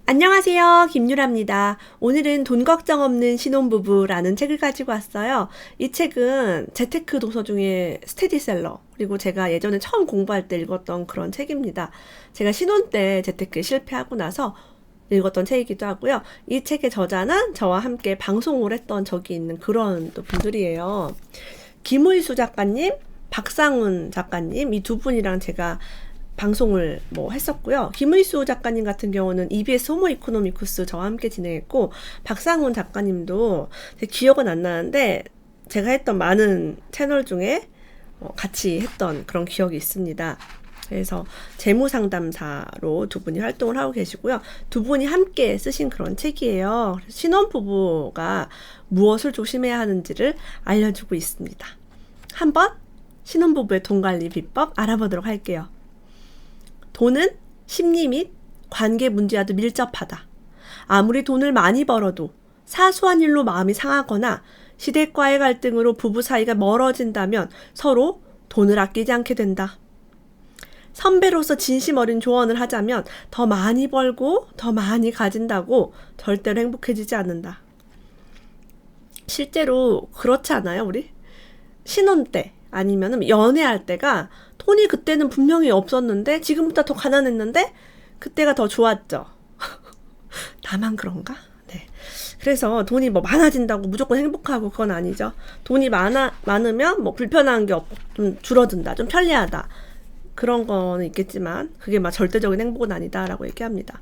안녕하세요. 김유라입니다. 오늘은 돈 걱정 없는 신혼부부라는 책을 가지고 왔어요. 이 책은 재테크 도서 중에 스테디셀러, 그리고 제가 예전에 처음 공부할 때 읽었던 그런 책입니다. 제가 신혼 때 재테크에 실패하고 나서 읽었던 책이기도 하고요. 이 책의 저자는 저와 함께 방송을 했던 적이 있는 그런 또 분들이에요. 김의수 작가님, 박상훈 작가님, 이 두 분이랑 제가 방송을 했었고요. 김의수 작가님 같은 경우는 EBS 호모 이코노미쿠스 저와 함께 진행했고, 박상훈 작가님도 제 기억은 안 나는데 제가 했던 많은 채널 중에 같이 했던 그런 기억이 있습니다. 그래서 재무상담사로 두 분이 활동을 하고 계시고요. 두 분이 함께 쓰신 그런 책이에요. 신혼부부가 무엇을 조심해야 하는지를 알려주고 있습니다. 한번 신혼부부의 돈관리 비법 알아보도록 할게요. 돈은 심리 및 관계 문제와도 밀접하다. 아무리 돈을 많이 벌어도 사소한 일로 마음이 상하거나 시댁과의 갈등으로 부부 사이가 멀어진다면 서로 돈을 아끼지 않게 된다. 선배로서 진심 어린 조언을 하자면 더 많이 벌고 더 많이 가진다고 절대로 행복해지지 않는다. 실제로 그렇지 않아요, 우리? 신혼 때 아니면 연애할 때가 돈이 그때는 분명히 없었는데 지금보다 더 가난했는데 그때가 더 좋았죠. 나만 그런가? 네. 그래서 돈이 많아진다고 무조건 행복하고 그건 아니죠. 돈이 많으면 불편한 게 좀 줄어든다, 좀 편리하다, 그런 거는 있겠지만 그게 절대적인 행복은 아니다라고 얘기합니다.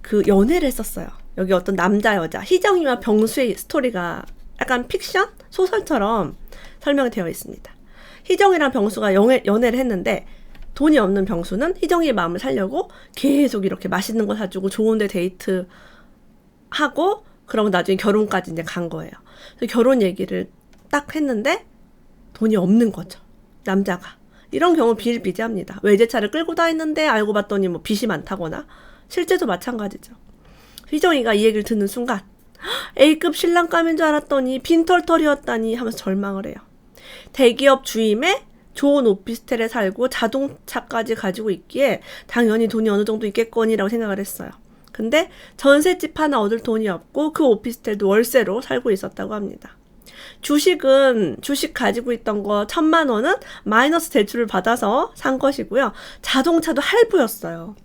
그 연애를 했었어요. 여기 어떤 남자 여자 희정이와 병수의 스토리가 약간 픽션? 소설처럼 설명이 되어 있습니다. 희정이랑 병수가 연애를 했는데 돈이 없는 병수는 희정이의 마음을 살려고 계속 이렇게 맛있는 거 사주고 좋은 데 데이트하고, 그러면 나중에 결혼까지 이제 간 거예요. 그래서 결혼 얘기를 딱 했는데 돈이 없는 거죠, 남자가. 이런 경우 비일비재합니다. 외제차를 끌고 다니는데 알고 봤더니 빚이 많다거나, 실제도 마찬가지죠. 희정이가 이 얘기를 듣는 순간 A급 신랑감인 줄 알았더니 빈털털이었다니 하면서 절망을 해요. 대기업 주임에 좋은 오피스텔에 살고 자동차까지 가지고 있기에 당연히 돈이 어느 정도 있겠거니라고 생각을 했어요. 근데 전셋집 하나 얻을 돈이 없고 그 오피스텔도 월세로 살고 있었다고 합니다. 주식 가지고 있던 거 1,000만 원은 마이너스 대출을 받아서 산 것이고요. 자동차도 할부였어요.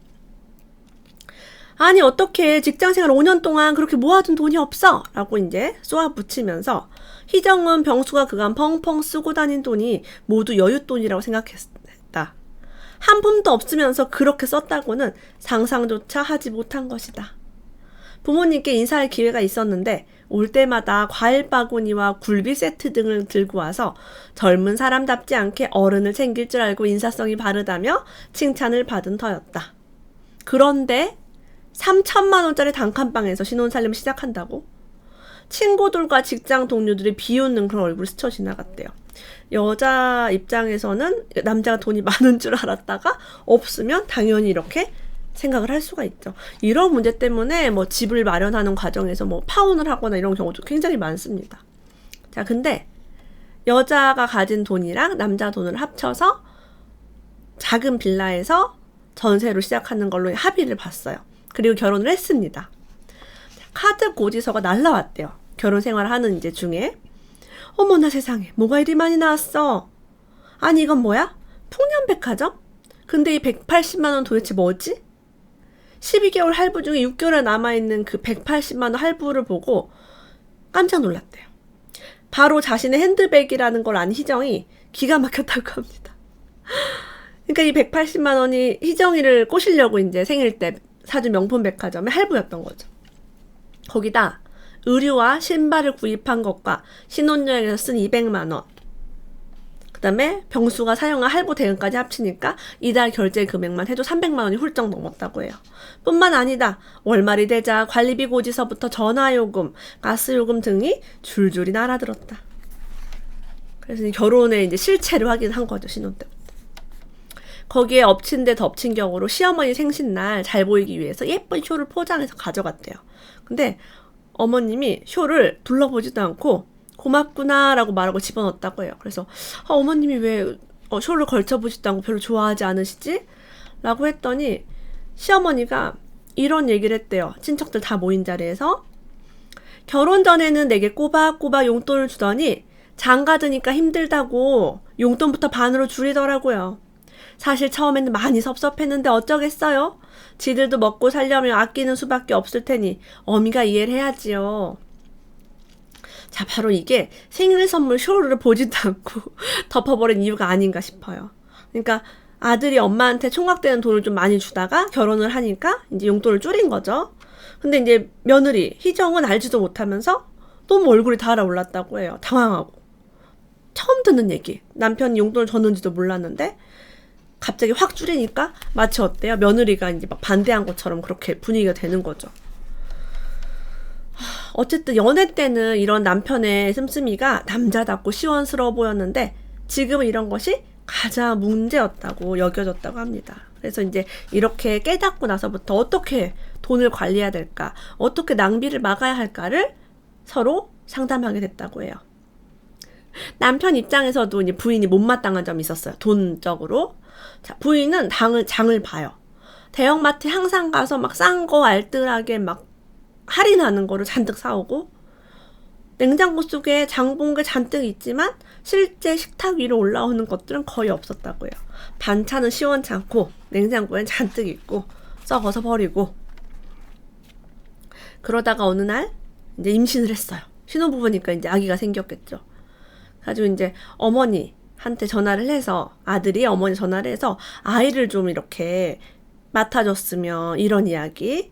아니 어떻게 직장생활 5년 동안 그렇게 모아둔 돈이 없어? 라고 이제 쏘아붙이면서 희정은 병수가 그간 펑펑 쓰고 다닌 돈이 모두 여윳돈이라고 생각했다. 한 푼도 없으면서 그렇게 썼다고는 상상조차 하지 못한 것이다. 부모님께 인사할 기회가 있었는데 올 때마다 과일 바구니와 굴비 세트 등을 들고 와서 젊은 사람답지 않게 어른을 챙길 줄 알고 인사성이 바르다며 칭찬을 받은 터였다. 그런데 3,000만 원짜리 단칸방에서 신혼살림을 시작한다고? 친구들과 직장 동료들이 비웃는 그런 얼굴을 스쳐 지나갔대요. 여자 입장에서는 남자가 돈이 많은 줄 알았다가 없으면 당연히 이렇게 생각을 할 수가 있죠. 이런 문제 때문에 집을 마련하는 과정에서 파혼을 하거나 이런 경우도 굉장히 많습니다. 자, 근데 여자가 가진 돈이랑 남자 돈을 합쳐서 작은 빌라에서 전세로 시작하는 걸로 합의를 봤어요. 그리고 결혼을 했습니다. 카드 고지서가 날라왔대요. 결혼 생활하는 이제 중에. 어머나 세상에, 뭐가 이리 많이 나왔어. 아니 이건 뭐야? 풍년백화점? 근데 이 180만 원 도대체 뭐지? 12개월 할부 중에 6개월에 남아있는 그 180만 원 할부를 보고 깜짝 놀랐대요. 바로 자신의 핸드백이라는 걸 안 희정이 기가 막혔다고 합니다. 그러니까 이 180만 원이 희정이를 꼬시려고 이제 생일 때 사준 명품 백화점의 할부였던 거죠. 거기다 의류와 신발을 구입한 것과 신혼여행에서 쓴 200만 원, 그 다음에 병수가 사용한 할부 대금까지 합치니까 이달 결제 금액만 해도 300만 원이 훌쩍 넘었다고 해요. 뿐만 아니다. 월말이 되자 관리비 고지서부터 전화요금, 가스요금 등이 줄줄이 날아들었다. 그래서 결혼의 이제 실체를 확인한 거죠, 신혼 때부터. 거기에 엎친 데 덮친 격으로 시어머니 생신날 잘 보이기 위해서 예쁜 쇼를 포장해서 가져갔대요. 근데 어머님이 쇼를 둘러보지도 않고 고맙구나 라고 말하고 집어넣었다고 해요. 그래서 어머님이 왜 쇼를 걸쳐보지도 않고 별로 좋아하지 않으시지? 라고 했더니 시어머니가 이런 얘기를 했대요. 친척들 다 모인 자리에서. 결혼 전에는 내게 꼬박꼬박 용돈을 주더니 장가드니까 힘들다고 용돈부터 반으로 줄이더라고요. 사실 처음에는 많이 섭섭했는데 어쩌겠어요? 지들도 먹고 살려면 아끼는 수밖에 없을 테니 어미가 이해를 해야지요. 자, 바로 이게 생일 선물 쇼를 보지도 않고 덮어버린 이유가 아닌가 싶어요. 그러니까 아들이 엄마한테 총각되는 돈을 좀 많이 주다가 결혼을 하니까 이제 용돈을 줄인 거죠. 근데 이제 며느리 희정은 알지도 못하면서 너무 얼굴이 달아올랐다고 해요. 당황하고. 처음 듣는 얘기. 남편이 용돈을 줬는지도 몰랐는데 갑자기 확 줄이니까 마치 어때요? 며느리가 이제 막 반대한 것처럼 그렇게 분위기가 되는 거죠. 어쨌든 연애 때는 이런 남편의 씀씀이가 남자답고 시원스러워 보였는데 지금은 이런 것이 가장 문제였다고 여겨졌다고 합니다. 그래서 이제 이렇게 깨닫고 나서부터 어떻게 돈을 관리해야 될까, 어떻게 낭비를 막아야 할까를 서로 상담하게 됐다고 해요. 남편 입장에서도 이제 부인이 못마땅한 점이 있었어요. 돈적으로. 자, 부인은 장을 봐요. 대형마트에 항상 가서 막 싼 거 알뜰하게 막 할인하는 거를 잔뜩 사오고, 냉장고 속에 장 본 게 잔뜩 있지만 실제 식탁 위로 올라오는 것들은 거의 없었다고 해요. 반찬은 시원치 않고 냉장고엔 잔뜩 있고 썩어서 버리고. 그러다가 어느 날 이제 임신을 했어요. 신혼부부니까 이제 아기가 생겼겠죠. 가지고 이제 어머니한테 전화를 해서, 아들이 어머니 전화를 해서 아이를 좀 이렇게 맡아줬으면, 이런 이야기,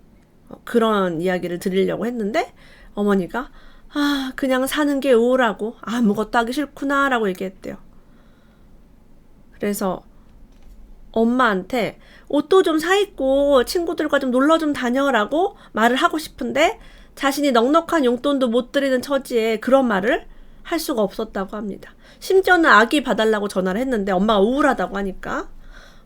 그런 이야기를 드리려고 했는데 어머니가 그냥 사는 게 우울하고 아무것도 하기 싫구나 라고 얘기했대요. 그래서 엄마한테 옷도 좀 사입고 친구들과 좀 놀러 좀 다녀라고 말을 하고 싶은데 자신이 넉넉한 용돈도 못 드리는 처지에 그런 말을 할 수가 없었다고 합니다. 심지어는 아기 봐달라고 전화를 했는데 엄마가 우울하다고 하니까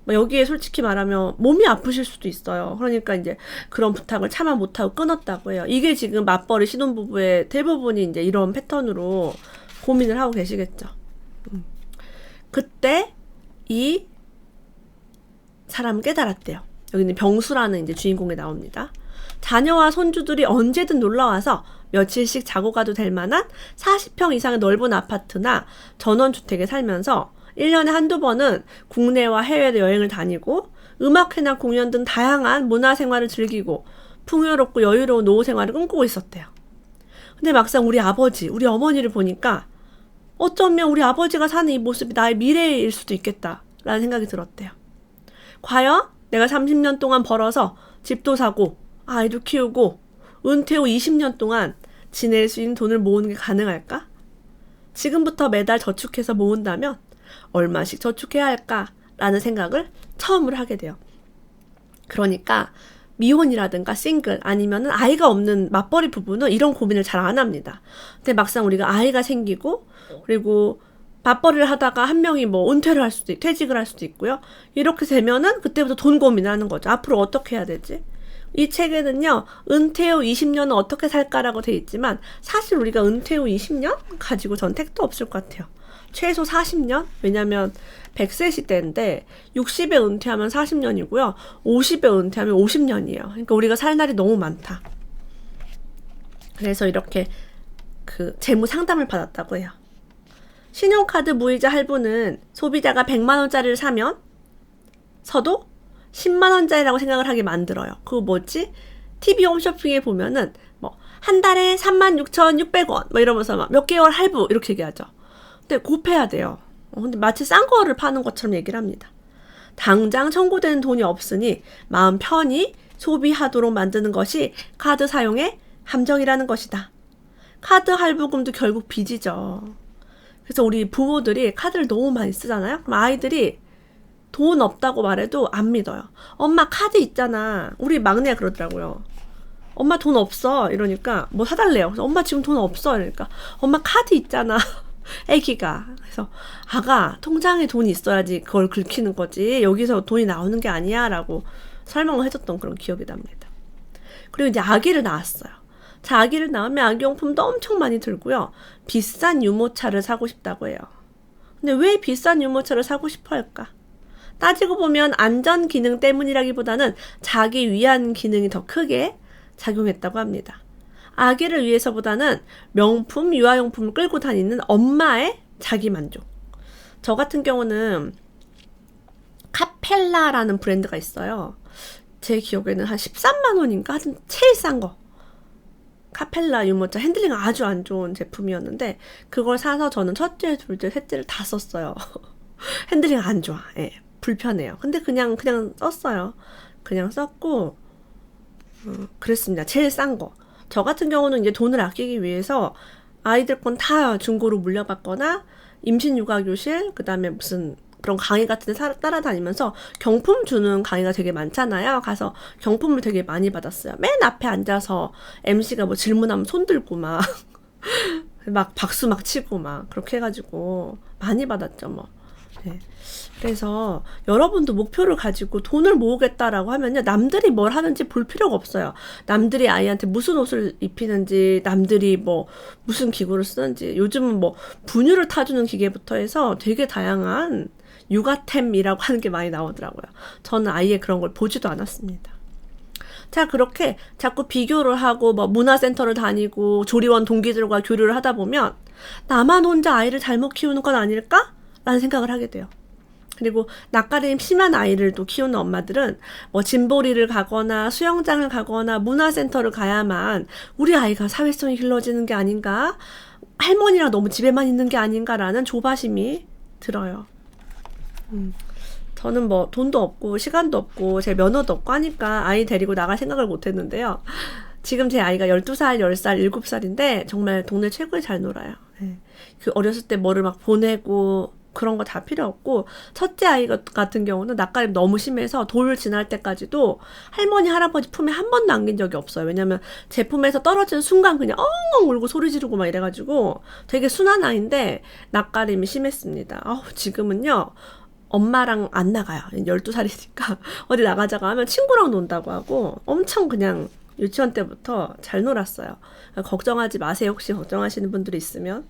여기에 솔직히 말하면 몸이 아프실 수도 있어요. 그러니까 이제 그런 부탁을 차마 못하고 끊었다고 해요. 이게 지금 맞벌이 신혼부부의 대부분이 이제 이런 패턴으로 고민을 하고 계시겠죠. 그때 이 사람은 깨달았대요. 여기는 병수라는 이제 주인공이 나옵니다. 자녀와 손주들이 언제든 놀러와서 며칠씩 자고 가도 될 만한 40평 이상의 넓은 아파트나 전원주택에 살면서 1년에 한두 번은 국내와 해외 여행을 다니고 음악회나 공연 등 다양한 문화생활을 즐기고 풍요롭고 여유로운 노후 생활을 꿈꾸고 있었대요. 근데 막상 우리 아버지, 우리 어머니를 보니까 어쩌면 우리 아버지가 사는 이 모습이 나의 미래일 수도 있겠다라는 생각이 들었대요. 과연 내가 30년 동안 벌어서 집도 사고 아이도 키우고 은퇴 후 20년 동안 지낼 수 있는 돈을 모으는 게 가능할까? 지금부터 매달 저축해서 모은다면 얼마씩 저축해야 할까라는 생각을 처음으로 하게 돼요. 그러니까 미혼이라든가 싱글 아니면은 아이가 없는 맞벌이 부부는 이런 고민을 잘 안 합니다. 근데 막상 우리가 아이가 생기고 그리고 맞벌이를 하다가 한 명이 뭐 은퇴를 할 수도 있고 퇴직을 할 수도 있고요. 이렇게 되면은 그때부터 돈 고민을 하는 거죠. 앞으로 어떻게 해야 되지? 이 책에는요, 은퇴 후 20년은 어떻게 살까라고 돼 있지만 사실 우리가 은퇴 후 20년 가지고 전 택도 없을 것 같아요. 최소 40년? 왜냐면 100세 시대인데 60에 은퇴하면 40년이고요. 50에 은퇴하면 50년이에요. 그러니까 우리가 살 날이 너무 많다. 그래서 이렇게 그 재무 상담을 받았다고 해요. 신용카드 무이자 할부는 소비자가 100만 원짜리를 사면 서도 10만 원짜리라고 생각을 하게 만들어요. 그거 뭐지? TV 홈쇼핑에 보면은 뭐 한 달에 36,600원 뭐 이러면서 막 몇 개월 할부 이렇게 얘기하죠. 근데 곱해야 돼요. 근데 마치 싼 거를 파는 것처럼 얘기를 합니다. 당장 청구되는 돈이 없으니 마음 편히 소비하도록 만드는 것이 카드 사용의 함정이라는 것이다. 카드 할부금도 결국 빚이죠. 그래서 우리 부모들이 카드를 너무 많이 쓰잖아요. 그럼 아이들이 돈 없다고 말해도 안 믿어요. 엄마 카드 있잖아. 우리 막내가 그러더라고요. 엄마 돈 없어. 이러니까 뭐 사달래요. 그래서 엄마 지금 돈 없어. 이러니까 엄마 카드 있잖아. 애기가. 그래서 아가 통장에 돈이 있어야지 그걸 긁히는 거지. 여기서 돈이 나오는 게 아니야. 라고 설명을 해줬던 그런 기억이 납니다. 그리고 이제 아기를 낳았어요. 자, 아기를 낳으면 아기용품도 엄청 많이 들고요. 비싼 유모차를 사고 싶다고 해요. 근데 왜 비싼 유모차를 사고 싶어 할까? 따지고 보면 안전 기능 때문이라기보다는 자기 위안 기능이 더 크게 작용했다고 합니다. 아기를 위해서보다는 명품, 유아용품을 끌고 다니는 엄마의 자기 만족. 저 같은 경우는 카펠라라는 브랜드가 있어요. 제 기억에는 한 13만 원인가? 하여튼 제일 싼 거. 카펠라 유모차 핸들링 아주 안 좋은 제품이었는데 그걸 사서 저는 첫째, 둘째, 셋째를 다 썼어요. 핸들링 안 좋아. 예, 불편해요. 근데 그냥 썼어요. 그냥 썼고 그랬습니다. 제일 싼 거. 저 같은 경우는 이제 돈을 아끼기 위해서 아이들 건 다 중고로 물려받거나 임신 육아 교실, 그다음에 무슨 그런 강의 같은 데 따라다니면서 경품 주는 강의가 되게 많잖아요. 가서 경품을 되게 많이 받았어요. 맨 앞에 앉아서 MC가 뭐 질문하면 손 들고 막 박수 막 치고 막 그렇게 해가지고 많이 받았죠, 뭐. 네. 그래서 여러분도 목표를 가지고 돈을 모으겠다라고 하면요, 남들이 뭘 하는지 볼 필요가 없어요. 남들이 아이한테 무슨 옷을 입히는지, 남들이 뭐 무슨 기구를 쓰는지, 요즘은 뭐 분유를 타주는 기계부터 해서 되게 다양한 육아템이라고 하는 게 많이 나오더라고요. 저는 아예 그런 걸 보지도 않았습니다. 자, 그렇게 자꾸 비교를 하고 뭐 문화센터를 다니고 조리원 동기들과 교류를 하다 보면 나만 혼자 아이를 잘못 키우는 건 아닐까? 라는 생각을 하게 돼요. 그리고 낯가림 심한 아이를 또 키우는 엄마들은 뭐 짐보리를 가거나 수영장을 가거나 문화센터를 가야만 우리 아이가 사회성이 길러지는 게 아닌가? 할머니랑 너무 집에만 있는 게 아닌가라는 조바심이 들어요. 저는 뭐 돈도 없고 시간도 없고 제 면허도 없고 하니까 아이 데리고 나갈 생각을 못 했는데요. 지금 제 아이가 12살, 10살, 7살인데 정말 동네 최고에 잘 놀아요. 네. 그 어렸을 때 뭐를 막 보내고 그런 거 다 필요 없고, 첫째 아이 같은 경우는 낯가림 너무 심해서 돌 지날 때까지도 할머니, 할아버지 품에 한 번도 안긴 적이 없어요. 왜냐면 제 품에서 떨어지는 순간 그냥 엉엉 울고 소리 지르고 막 이래가지고 되게 순한 아이인데 낯가림이 심했습니다. 지금은요, 엄마랑 안 나가요. 12살이니까 어디 나가자고 하면 친구랑 논다고 하고 엄청 그냥 유치원 때부터 잘 놀았어요. 걱정하지 마세요. 혹시 걱정하시는 분들이 있으면.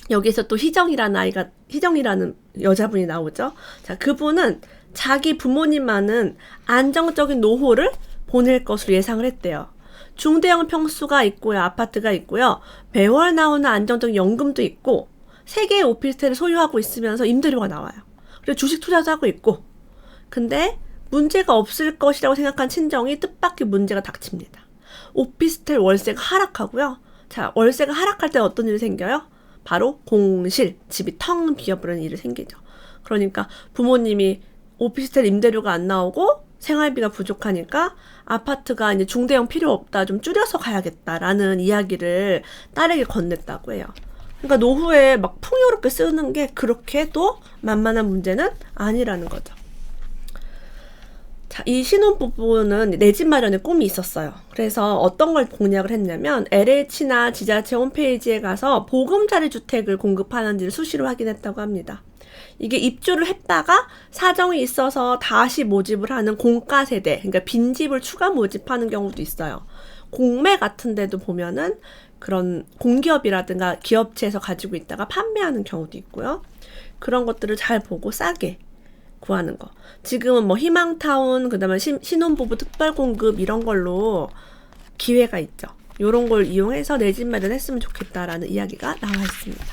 여기서 또 희정이라는 여자분이 나오죠. 자, 그분은 자기 부모님만은 안정적인 노후를 보낼 것으로 예상을 했대요. 중대형 평수가 있고요. 아파트가 있고요. 매월 나오는 안정적인 연금도 있고 3개의 오피스텔을 소유하고 있으면서 임대료가 나와요. 그리고 주식 투자도 하고 있고. 근데 문제가 없을 것이라고 생각한 친정이 뜻밖의 문제가 닥칩니다. 오피스텔 월세가 하락하고요. 자, 월세가 하락할 때 어떤 일이 생겨요? 바로 공실, 집이 텅 비어버리는 일이 생기죠. 그러니까 부모님이 오피스텔 임대료가 안 나오고 생활비가 부족하니까 아파트가 이제 중대형 필요 없다, 좀 줄여서 가야겠다라는 이야기를 딸에게 건넸다고 해요. 그러니까 노후에 막 풍요롭게 쓰는 게 그렇게 또 만만한 문제는 아니라는 거죠. 자, 이 신혼부부는 내 집 마련의 꿈이 있었어요. 그래서 어떤 걸 공략을 했냐면 LH나 지자체 홈페이지에 가서 보금자리 주택을 공급하는지를 수시로 확인했다고 합니다. 이게 입주를 했다가 사정이 있어서 다시 모집을 하는 공가 세대, 그러니까 빈집을 추가 모집하는 경우도 있어요. 공매 같은 데도 보면은 그런 공기업이라든가 기업체에서 가지고 있다가 판매하는 경우도 있고요. 그런 것들을 잘 보고 싸게 구하는 거. 지금은 뭐 희망타운, 그 다음에 신혼부부 특별공급 이런 걸로 기회가 있죠. 이런 걸 이용해서 내 집 마련했으면 좋겠다라는 이야기가 나와 있습니다.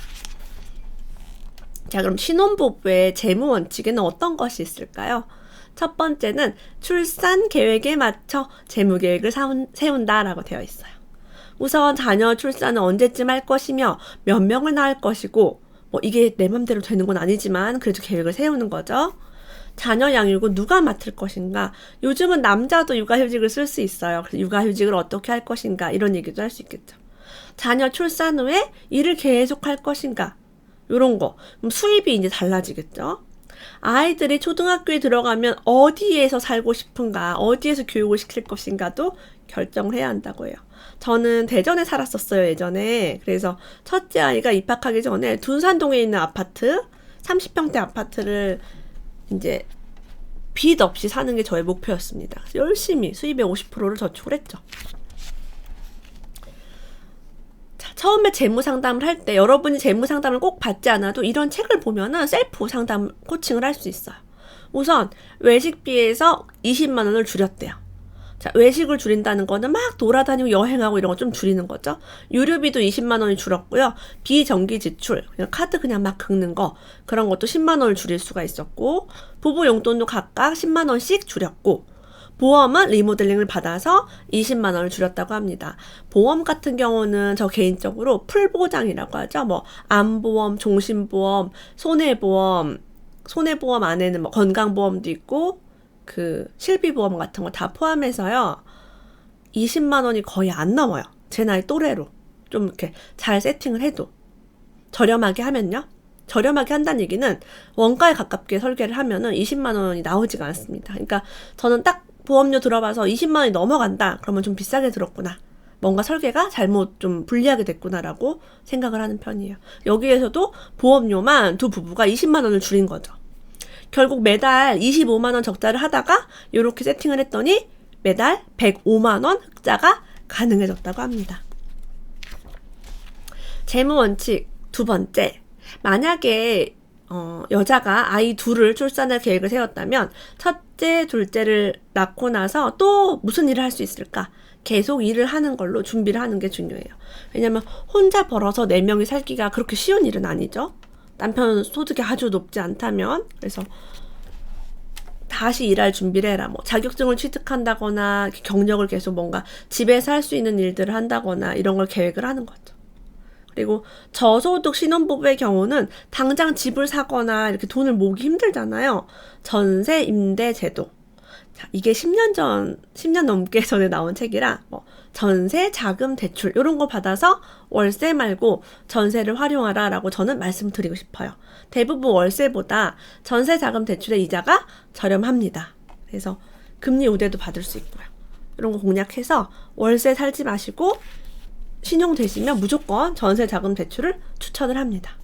자, 그럼 신혼부부의 재무 원칙에는 어떤 것이 있을까요? 첫 번째는 출산 계획에 맞춰 재무 계획을 세운다라고 되어 있어요. 우선 자녀 출산은 언제쯤 할 것이며 몇 명을 낳을 것이고, 뭐 이게 내 맘대로 되는 건 아니지만 그래도 계획을 세우는 거죠. 자녀 양육은 누가 맡을 것인가? 요즘은 남자도 육아휴직을 쓸 수 있어요. 그래서 육아휴직을 어떻게 할 것인가? 이런 얘기도 할 수 있겠죠. 자녀 출산 후에 일을 계속할 것인가? 이런 거. 그럼 수입이 이제 달라지겠죠. 아이들이 초등학교에 들어가면 어디에서 살고 싶은가? 어디에서 교육을 시킬 것인가도 결정을 해야 한다고 해요. 저는 대전에 살았었어요, 예전에. 그래서 첫째 아이가 입학하기 전에 둔산동에 있는 아파트, 30평대 아파트를 이제 빚 없이 사는 게 저의 목표였습니다. 열심히 수입의 50%를 저축을 했죠. 자, 처음에 재무 상담을 할 때 여러분이 재무 상담을 꼭 받지 않아도 이런 책을 보면은 셀프 상담 코칭을 할 수 있어요. 우선 외식비에서 20만 원을 줄였대요. 자, 외식을 줄인다는 거는 막 돌아다니고 여행하고 이런 거 좀 줄이는 거죠. 유류비도 20만 원이 줄었고요. 비정기 지출, 그냥 카드 그냥 막 긁는 거, 그런 것도 10만 원을 줄일 수가 있었고, 부부 용돈도 각각 10만 원씩 줄였고, 보험은 리모델링을 받아서 20만 원을 줄였다고 합니다. 보험 같은 경우는 저 개인적으로 풀보장이라고 하죠. 뭐 암보험, 종신보험, 손해보험 안에는 뭐 건강보험도 있고 그 실비보험 같은 거 다 포함해서요. 20만 원이 거의 안 넘어요. 제 나이 또래로 좀 이렇게 잘 세팅을 해도 저렴하게 하면요. 저렴하게 한다는 얘기는 원가에 가깝게 설계를 하면은 20만 원이 나오지가 않습니다. 그러니까 저는 딱 보험료 들어봐서 20만 원이 넘어간다. 그러면 좀 비싸게 들었구나. 뭔가 설계가 잘못 좀 불리하게 됐구나라고 생각을 하는 편이에요. 여기에서도 보험료만 두 부부가 20만 원을 줄인 거죠. 결국 매달 25만 원 적자를 하다가 이렇게 세팅을 했더니 매달 105만 원 흑자가 가능해졌다고 합니다. 재무 원칙 두 번째. 만약에 여자가 아이 둘을 출산할 계획을 세웠다면 첫째, 둘째를 낳고 나서 또 무슨 일을 할 수 있을까? 계속 일을 하는 걸로 준비를 하는 게 중요해요. 왜냐면 혼자 벌어서 4명이 살기가 그렇게 쉬운 일은 아니죠. 남편 소득이 아주 높지 않다면. 그래서 다시 일할 준비를 해라. 뭐 자격증을 취득한다거나 경력을 계속 뭔가 집에서 할 수 있는 일들을 한다거나 이런 걸 계획을 하는 거죠. 그리고 저소득 신혼부부의 경우는 당장 집을 사거나 이렇게 돈을 모으기 힘들잖아요. 전세 임대 제도. 자, 이게 10년 넘게 전에 나온 책이라 뭐 전세 자금 대출 이런 거 받아서 월세 말고 전세를 활용하라 라고 저는 말씀드리고 싶어요. 대부분 월세보다 전세 자금 대출의 이자가 저렴합니다. 그래서 금리 우대도 받을 수 있고요. 이런 거 공략해서 월세 살지 마시고 신용 되시면 무조건 전세 자금 대출을 추천을 합니다.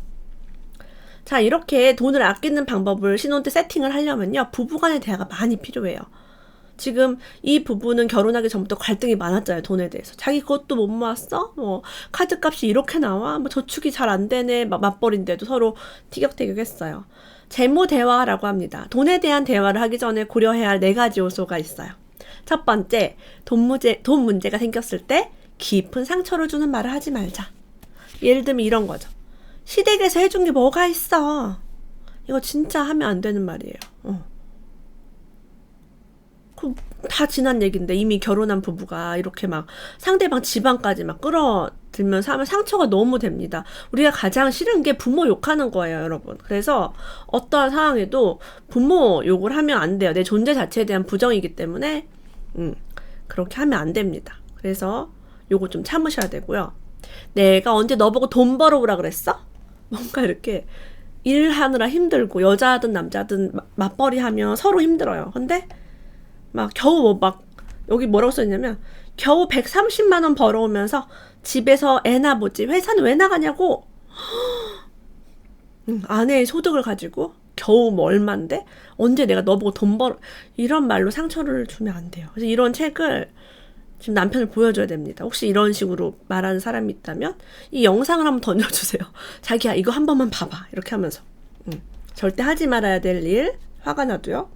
자, 이렇게 돈을 아끼는 방법을 신혼 때 세팅을 하려면요. 부부간의 대화가 많이 필요해요. 지금 이 부부는 결혼하기 전부터 갈등이 많았잖아요. 돈에 대해서. 자기 그것도 못 모았어? 뭐 카드값이 이렇게 나와? 뭐 저축이 잘 안 되네. 맞벌인데도 서로 티격태격했어요. 재무 대화라고 합니다. 돈에 대한 대화를 하기 전에 고려해야 할 4가지 요소가 있어요. 첫 번째, 돈 문제가 생겼을 때 깊은 상처를 주는 말을 하지 말자. 예를 들면 이런 거죠. 시댁에서 해준 게 뭐가 있어. 이거 진짜 하면 안 되는 말이에요. 다 지난 얘기인데 이미 결혼한 부부가 이렇게 막 상대방 집안까지 막 끌어들면서 하면 상처가 너무 됩니다. 우리가 가장 싫은 게 부모 욕하는 거예요, 여러분. 그래서 어떠한 상황에도 부모 욕을 하면 안 돼요. 내 존재 자체에 대한 부정이기 때문에 그렇게 하면 안 됩니다. 그래서 요거 좀 참으셔야 되고요. 내가 언제 너보고 돈 벌어오라 그랬어? 뭔가 이렇게 일하느라 힘들고 여자든 남자든 맞벌이 하면 서로 힘들어요. 근데 막 겨우 여기 뭐라고 써있냐면 겨우 130만 원 벌어오면서 집에서 애나 보지 회사는 왜 나가냐고. 아내의 소득을 가지고 겨우 뭐 얼만데 언제 내가 너보고 돈 벌어 이런 말로 상처를 주면 안 돼요. 그래서 이런 책을 지금 남편을 보여줘야 됩니다. 혹시 이런 식으로 말하는 사람이 있다면 이 영상을 한번 던져주세요. 자기야 이거 한 번만 봐봐 이렇게 하면서 절대 하지 말아야 될 일 화가 나도요.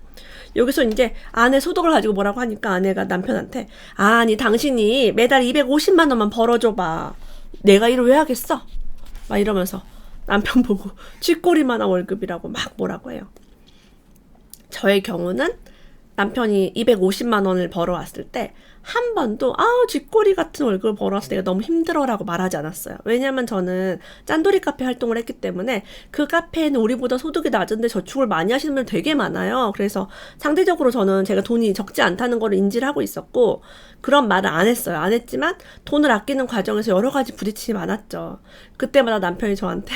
여기서 이제 아내 소득을 가지고 뭐라고 하니까 아내가 남편한테 아니 당신이 매달 250만 원만 벌어줘봐. 내가 일을 왜 하겠어? 막 이러면서 남편 보고 쥐꼬리만한 월급이라고 막 뭐라고 해요. 저의 경우는 남편이 250만 원을 벌어왔을 때 한 번도 아우 쥐꼬리 같은 월급을 벌어와서 내가 너무 힘들어라고 말하지 않았어요. 왜냐면 저는 짠돌이 카페 활동을 했기 때문에 그 카페에는 우리보다 소득이 낮은데 저축을 많이 하시는 분들 되게 많아요. 그래서 상대적으로 저는 제가 돈이 적지 않다는 걸 인지를 하고 있었고 그런 말을 안 했어요. 안 했지만 돈을 아끼는 과정에서 여러 가지 부딪힘이 많았죠. 그때마다 남편이 저한테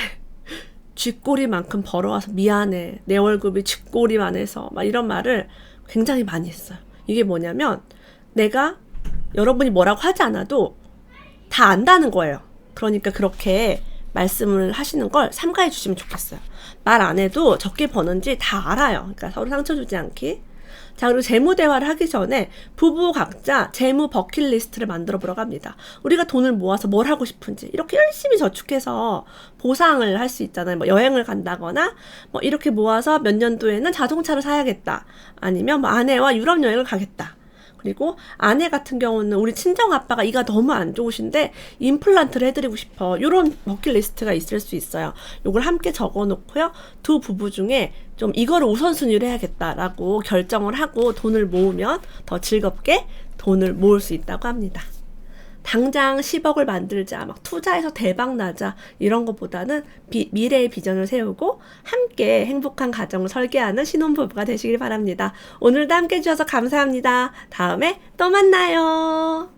쥐꼬리만큼 벌어와서 미안해. 내 월급이 쥐꼬리만 해서 막 이런 말을 굉장히 많이 했어요. 이게 뭐냐면 내가 여러분이 뭐라고 하지 않아도 다 안다는 거예요. 그러니까 그렇게 말씀을 하시는 걸 삼가해 주시면 좋겠어요. 말 안 해도 적게 버는지 다 알아요. 그러니까 서로 상처 주지 않기. 자, 그리고 재무 대화를 하기 전에 부부 각자 재무 버킷리스트를 만들어 보라고 합니다. 우리가 돈을 모아서 뭘 하고 싶은지 이렇게 열심히 저축해서 보상을 할 수 있잖아요. 뭐 여행을 간다거나 뭐 이렇게 모아서 몇 년도에는 자동차를 사야겠다. 아니면 뭐 아내와 유럽 여행을 가겠다. 그리고 아내 같은 경우는 우리 친정 아빠가 이가 너무 안 좋으신데 임플란트를 해드리고 싶어. 이런 버킷리스트가 있을 수 있어요. 요걸 함께 적어놓고요. 두 부부 중에 좀 이거를 우선순위로 해야겠다라고 결정을 하고 돈을 모으면 더 즐겁게 돈을 모을 수 있다고 합니다. 당장 10억을 만들자, 막 투자해서 대박 나자 이런 것보다는 미래의 비전을 세우고 함께 행복한 가정을 설계하는 신혼부부가 되시길 바랍니다. 오늘도 함께 해주셔서 감사합니다. 다음에 또 만나요.